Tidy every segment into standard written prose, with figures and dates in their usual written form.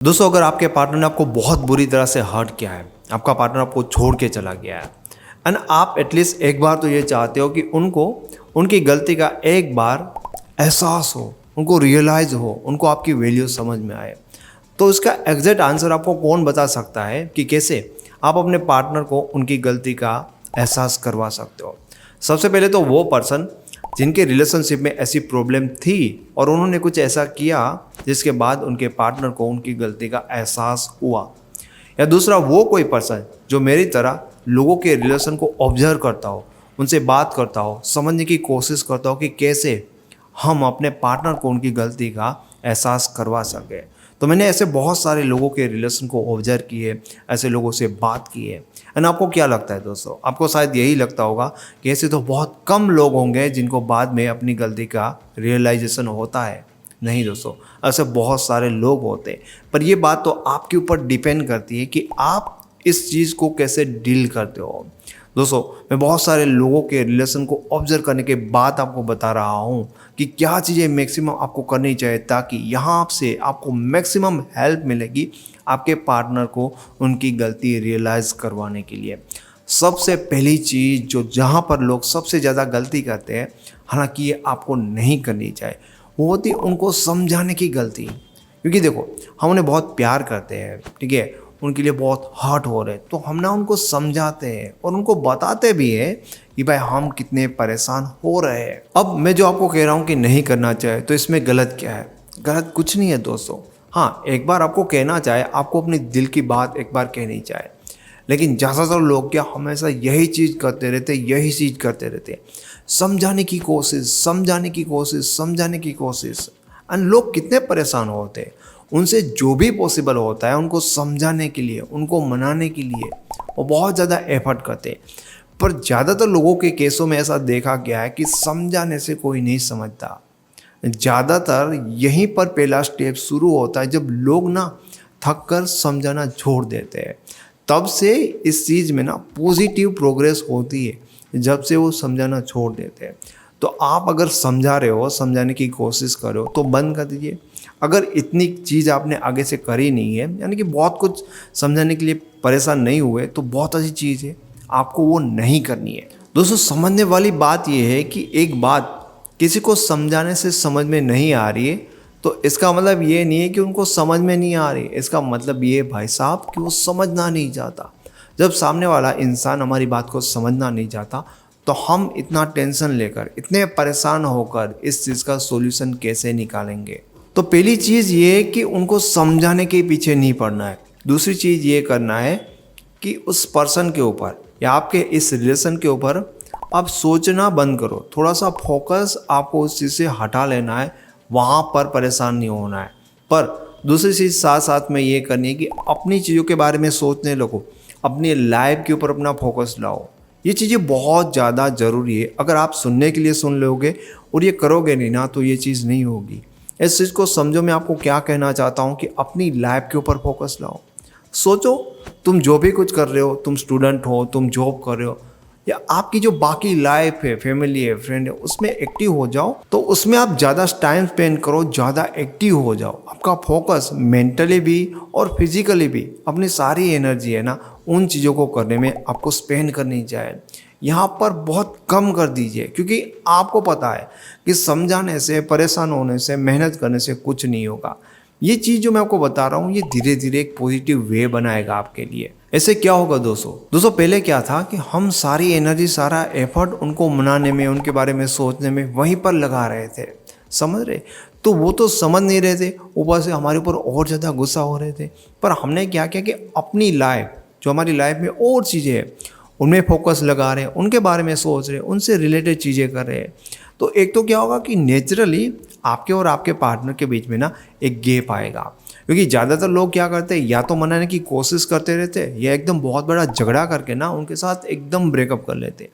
दोस्तों, अगर आपके पार्टनर ने आपको बहुत बुरी तरह से हर्ट किया है, आपका पार्टनर आपको छोड़ के चला गया है एंड आप एटलीस्ट एक बार तो ये चाहते हो कि उनको उनकी गलती का एक बार एहसास हो, उनको रियलाइज़ हो, उनको आपकी वैल्यू समझ में आए। तो इसका एग्जैक्ट आंसर आपको कौन बता सकता है कि कैसे आप अपने पार्टनर को उनकी गलती का एहसास करवा सकते हो। सबसे पहले तो वो पर्सन जिनके रिलेशनशिप में ऐसी प्रॉब्लम थी और उन्होंने कुछ ऐसा किया जिसके बाद उनके पार्टनर को उनकी गलती का एहसास हुआ, या दूसरा वो कोई पर्सन जो मेरी तरह लोगों के रिलेशन को ऑब्जर्व करता हो, उनसे बात करता हो, समझने की कोशिश करता हो कि कैसे हम अपने पार्टनर को उनकी गलती का एहसास करवा सकें। तो मैंने ऐसे बहुत सारे लोगों के रिलेशन को ऑब्जर्व किए, ऐसे लोगों से बात की है। एंड आपको क्या लगता है दोस्तों? आपको शायद यही लगता होगा कि ऐसे तो बहुत कम लोग होंगे जिनको बाद में अपनी गलती का रियलाइजेशन होता है। नहीं दोस्तों, ऐसे बहुत सारे लोग होते हैं, पर ये बात तो आपके ऊपर डिपेंड करती है कि आप इस चीज़ को कैसे डील करते हो। दोस्तों, मैं बहुत सारे लोगों के रिलेशन को ऑब्जर्व करने के बाद आपको बता रहा हूँ कि क्या चीज़ें मैक्सिमम आपको करनी चाहिए ताकि यहाँ से आपको मैक्सिमम हेल्प मिलेगी आपके पार्टनर को उनकी गलती रियलाइज़ करवाने के लिए। सबसे पहली चीज़ जो जहाँ पर लोग सबसे ज़्यादा गलती करते हैं, हालांकि ये आपको नहीं करनी चाहिए, वो होती है उनको समझाने की गलती। क्योंकि देखो, हम उन्हें बहुत प्यार करते हैं, ठीक है, उनके लिए बहुत हर्ट हो रहे, तो हम ना उनको समझाते हैं और उनको बताते भी हैं कि भाई हम कितने परेशान हो रहे हैं। अब मैं जो आपको कह रहा हूँ कि नहीं करना चाहिए, तो इसमें गलत क्या है? गलत कुछ नहीं है दोस्तों। हाँ, एक बार आपको कहना चाहे, आपको अपनी दिल की बात एक बार कहनी चाहे, लेकिन ज़्यादातर लोग क्या हमेशा यही चीज़ करते रहते, यही चीज़ करते रहते, समझाने की कोशिश, समझाने की कोशिश, समझाने की कोशिश। एंड लोग कितने परेशान होते हैं। उनसे जो भी पॉसिबल होता है उनको समझाने के लिए, उनको मनाने के लिए वो बहुत ज़्यादा एफर्ट करते हैं। पर ज़्यादातर लोगों के केसों में ऐसा देखा गया है कि समझाने से कोई नहीं समझता। ज़्यादातर यहीं पर पहला स्टेप शुरू होता है जब लोग ना थक कर समझाना छोड़ देते हैं। तब से इस चीज़ में ना पॉजिटिव प्रोग्रेस होती है, जब से वो समझाना छोड़ देते हैं। तो आप अगर समझा रहे हो, समझाने की कोशिश कर रहे हो, तो बंद कर दीजिए। अगर इतनी चीज़ आपने आगे से करी नहीं है, यानी कि बहुत कुछ समझाने के लिए परेशान नहीं हुए, तो बहुत अच्छी चीज़ है, आपको वो नहीं करनी है। दोस्तों, समझने वाली बात यह है कि एक बात किसी को समझाने से समझ में नहीं आ रही है, तो इसका मतलब ये नहीं है कि उनको समझ में नहीं आ रही। इसका मतलब ये भाई साहब कि वो समझना नहीं चाहता। जब सामने वाला इंसान हमारी बात को समझना नहीं चाहता, तो हम इतना टेंशन लेकर, इतने परेशान होकर इस चीज़ का सॉल्यूशन कैसे निकालेंगे? तो पहली चीज़ ये है कि उनको समझाने के पीछे नहीं पड़ना है। दूसरी चीज़ ये करना है कि उस पर्सन के ऊपर या आपके इस रिलेशन के ऊपर आप सोचना बंद करो। थोड़ा सा फोकस आपको उस चीज़ से हटा लेना है, वहाँ पर परेशान नहीं होना है। पर दूसरी चीज़ साथ साथ में ये करनी है कि अपनी चीज़ों के बारे में सोचने लगो, अपनी लाइफ के ऊपर अपना फोकस लाओ। ये चीज़ें बहुत ज़्यादा ज़रूरी है। अगर आप सुनने के लिए सुन लोगे और ये करोगे नहीं ना, तो ये चीज़ नहीं होगी। इस चीज़ को समझो, मैं आपको क्या कहना चाहता हूँ कि अपनी लाइफ के ऊपर फोकस लाओ। सोचो, तुम जो भी कुछ कर रहे हो, तुम स्टूडेंट हो, तुम जॉब कर रहे हो, या आपकी जो बाकी लाइफ है, फैमिली है, फ्रेंड है, उसमें एक्टिव हो जाओ। तो उसमें आप ज़्यादा टाइम स्पेंड करो, ज़्यादा एक्टिव हो जाओ। आपका फोकस मेंटली भी और फिजिकली भी, अपनी सारी एनर्जी है ना, उन चीज़ों को करने में आपको स्पेंड करनी चाहिए। यहाँ पर बहुत कम कर दीजिए, क्योंकि आपको पता है कि समझाने से, परेशान होने से, मेहनत करने से कुछ नहीं होगा। ये चीज़ जो मैं आपको बता रहा हूँ, ये धीरे धीरे एक पॉजिटिव वे बनाएगा आपके लिए। ऐसे क्या होगा दोस्तों, पहले क्या था कि हम सारी एनर्जी, सारा एफर्ट उनको मनाने में, उनके बारे में सोचने में वहीं पर लगा रहे थे, समझ रहे? तो वो तो समझ नहीं रहे थे, ऊपर से हमारे ऊपर और ज़्यादा गुस्सा हो रहे थे। पर हमने क्या किया कि अपनी लाइफ, जो हमारी लाइफ में और चीज़ें हैं, उनमें फोकस लगा रहे हैं, उनके बारे में सोच रहे हैं, उनसे रिलेटेड चीज़ें कर रहे हैं। तो एक तो क्या होगा कि नेचुरली आपके और आपके पार्टनर के बीच में ना एक गैप आएगा। क्योंकि ज़्यादातर लोग क्या करते हैं, या तो मनाने की कोशिश करते रहते हैं, या एकदम बहुत बड़ा झगड़ा करके ना उनके साथ एकदम ब्रेकअप कर लेते हैं।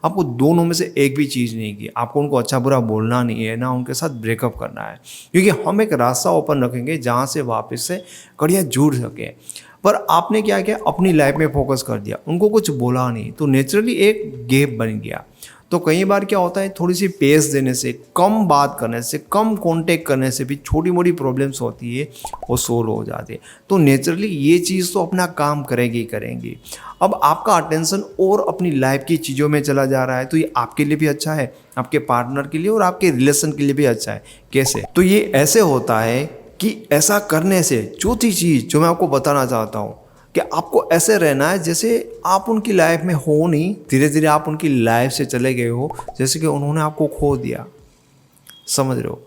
आपको दोनों में से एक भी चीज़ नहीं की। आपको उनको अच्छा बुरा बोलना नहीं है ना, उनके साथ ब्रेकअप करना है। क्योंकि हम एक रास्ता ओपन रखेंगे जहाँ से वापस से कड़ियाँ जुड़ सके। पर आपने क्या किया, अपनी लाइफ में फोकस कर दिया, उनको कुछ बोला नहीं, तो नेचुरली एक गैप बन गया। तो कई बार क्या होता है, थोड़ी सी पेस देने से, कम बात करने से, कम कांटेक्ट करने से भी छोटी मोटी प्रॉब्लम्स होती है वो सोल्व हो जाती है। तो नेचुरली ये चीज़ तो अपना काम करेगी ही करेंगी। अब आपका अटेंशन और अपनी लाइफ की चीज़ों में चला जा रहा है तो ये आपके लिए भी अच्छा है, आपके पार्टनर के लिए और आपके रिलेशन के लिए भी अच्छा है। कैसे? तो ये ऐसे होता है कि ऐसा करने से चौथी चीज़ जो मैं आपको बताना चाहता हूँ कि आपको ऐसे रहना है जैसे आप उनकी लाइफ में हो नहीं, धीरे धीरे आप उनकी लाइफ से चले गए हो, जैसे कि उन्होंने आपको खो दिया। समझ रहे हो?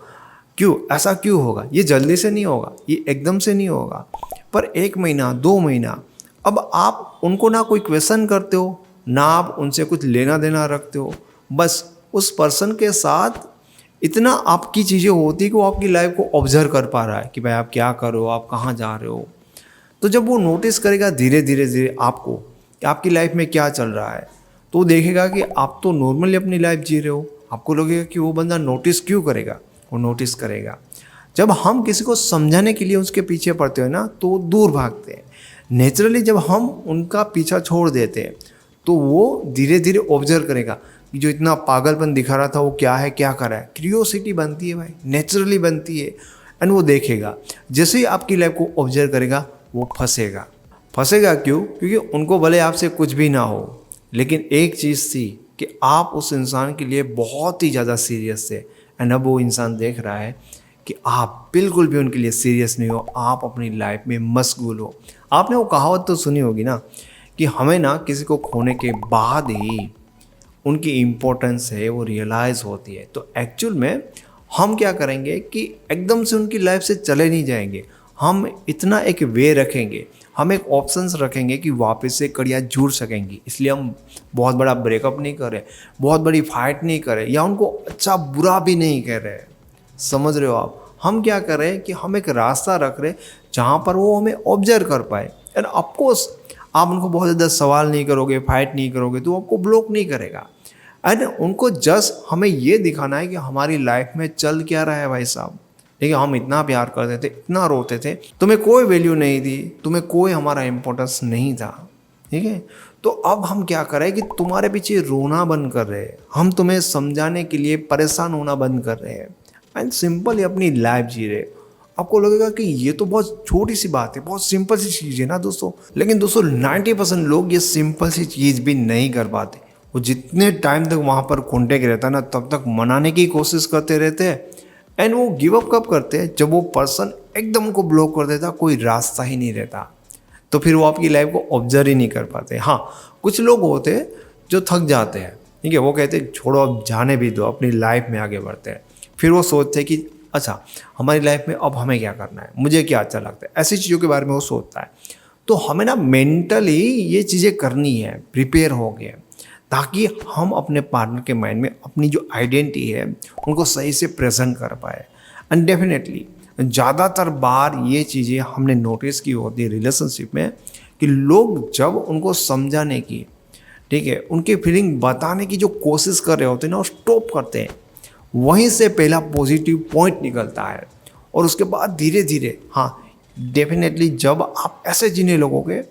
क्यों ऐसा क्यों होगा? ये जल्दी से नहीं होगा, ये एकदम से नहीं होगा, पर 1 महीना 2 महीना। अब आप उनको ना कोई क्वेश्चन करते हो, ना आप उनसे कुछ लेना देना रखते हो, बस उस पर्सन के साथ इतना आपकी चीज़ें होती है कि वो आपकी लाइफ को ऑब्जर्व कर पा रहा है कि भाई आप क्या कर रहे हो, आप कहाँ जा रहे हो। तो जब वो नोटिस करेगा धीरे धीरे आपको कि आपकी लाइफ में क्या चल रहा है, तो वो देखेगा कि आप तो नॉर्मली अपनी लाइफ जी रहे हो। आपको लगेगा कि वो बंदा नोटिस क्यों करेगा? वो नोटिस करेगा। जब हम किसी को समझाने के लिए उसके पीछे पड़ते हैं ना, तो वो दूर भागते हैं। नेचुरली जब हम उनका पीछा छोड़ देते हैं तो वो धीरे धीरे ऑब्जर्व करेगा कि जो इतना पागलपन दिखा रहा था वो क्या है, क्या कर रहा है। क्यूरियोसिटी बनती है भाई, नेचुरली बनती है। एंड वो देखेगा, जैसे ही आपकी लाइफ को ऑब्जर्व करेगा वो फंसेगा क्यों? क्योंकि उनको भले आपसे कुछ भी ना हो, लेकिन एक चीज़ थी कि आप उस इंसान के लिए बहुत ही ज़्यादा सीरियस थे। एंड अब वो इंसान देख रहा है कि आप बिल्कुल भी उनके लिए सीरियस नहीं हो, आप अपनी लाइफ में मशगूल हो। आपने वो कहावत तो सुनी होगी ना कि हमें ना किसी को खोने के बाद ही उनकी इम्पोर्टेंस है वो रियलाइज़ होती है। तो एक्चुअल में हम क्या करेंगे कि एकदम से उनकी लाइफ से चले नहीं जाएंगे। हम इतना एक वे रखेंगे, हम एक ऑप्शंस रखेंगे कि वापस से कड़ियाँ जुड़ सकेंगी। इसलिए हम बहुत बड़ा ब्रेकअप नहीं कर रहे, बहुत बड़ी फाइट नहीं कर रहे, या उनको अच्छा बुरा भी नहीं कह रहे। समझ रहे हो आप? हम क्या कर रहे हैं कि हम एक रास्ता रख रहे जहाँ पर वो हमें ऑब्जर्व कर पाए। एंड ऑफकोर्स आप उनको बहुत ज़्यादा सवाल नहीं करोगे, फाइट नहीं करोगे तो वो आपको ब्लॉक नहीं करेगा। एंड उनको जस्ट हमें ये दिखाना है कि हमारी लाइफ में चल क्या रहा है भाई साहब। देखिए, हम इतना प्यार करते थे, इतना रोते थे, तुम्हें कोई वैल्यू नहीं थी, तुम्हें कोई हमारा इम्पोर्टेंस नहीं था। ठीक है? तो अब हम क्या करें कि तुम्हारे पीछे रोना बंद कर रहे हैं, हम तुम्हें समझाने के लिए परेशान होना बंद कर रहे हैं एंड सिंपल अपनी लाइफ जी रहे। आपको लगेगा कि ये तो बहुत छोटी सी बात है, बहुत सिंपल सी चीज़ है ना दोस्तों। लेकिन दोस्तों 90% लोग ये सिंपल सी चीज़ भी नहीं कर पाते। वो जितने टाइम तक वहाँ पर कॉन्टेक्ट रहता है ना, तब तक मनाने की कोशिश करते रहते हैं। एंड वो गिव अप कब करते हैं? जब वो पर्सन एकदम को ब्लॉक कर देता, कोई रास्ता ही नहीं रहता, तो फिर वो आपकी लाइफ को ऑब्जर्व ही नहीं कर पाते। हाँ, कुछ लोग होते हैं जो थक जाते हैं, ठीक है, वो कहते हैं छोड़ो अब जाने भी दो, अपनी लाइफ में आगे बढ़ते हैं। फिर वो सोचते हैं कि अच्छा हमारी लाइफ में अब हमें क्या करना है, मुझे क्या अच्छा लगता है, ऐसी चीज़ों के बारे में वो सोचता है। तो हमें ना मेंटली ये चीज़ें करनी है, प्रिपेयर हो गए, ताकि हम अपने पार्टनर के माइंड में अपनी जो आइडेंटिटी है उनको सही से प्रेजेंट कर पाए। एंड डेफिनेटली ज़्यादातर बार ये चीज़ें हमने नोटिस की होती है रिलेशनशिप में कि लोग जब उनको समझाने की, ठीक है, उनकी फीलिंग बताने की जो कोशिश कर रहे होते हैं ना, वो स्टॉप करते हैं। वहीं से पहला पॉजिटिव पॉइंट निकलता है और उसके बाद धीरे धीरे, हाँ डेफिनेटली जब आप ऐसे जीने लगोगे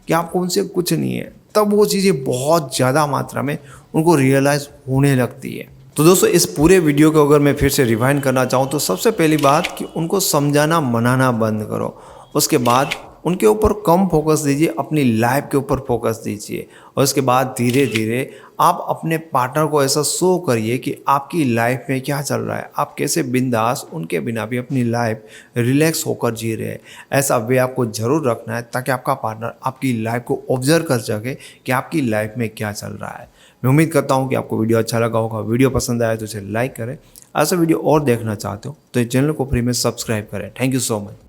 कि आपको उनसे कुछ नहीं है, तब वो चीज़ें बहुत ज़्यादा मात्रा में उनको रियलाइज़ होने लगती है। तो दोस्तों इस पूरे वीडियो को अगर मैं फिर से रिवाइंड करना चाहूँ तो सबसे पहली बात कि उनको समझाना मनाना बंद करो। उसके बाद उनके ऊपर कम फोकस दीजिए, अपनी लाइफ के ऊपर फोकस दीजिए। और उसके बाद धीरे धीरे आप अपने पार्टनर को ऐसा शो करिए कि आपकी लाइफ में क्या चल रहा है, आप कैसे बिंदास उनके बिना भी अपनी लाइफ रिलैक्स होकर जी रहे हैं। ऐसा वे आपको ज़रूर रखना है ताकि आपका पार्टनर आपकी लाइफ को ऑब्जर्व कर सके कि आपकी लाइफ में क्या चल रहा है। मैं उम्मीद करता हूँ कि आपको वीडियो अच्छा लगा होगा। वीडियो पसंद आया तो इसे लाइक करें। ऐसा वीडियो और देखना चाहते हो तो इस चैनल को फ्री में सब्सक्राइब करें। Thank you so much.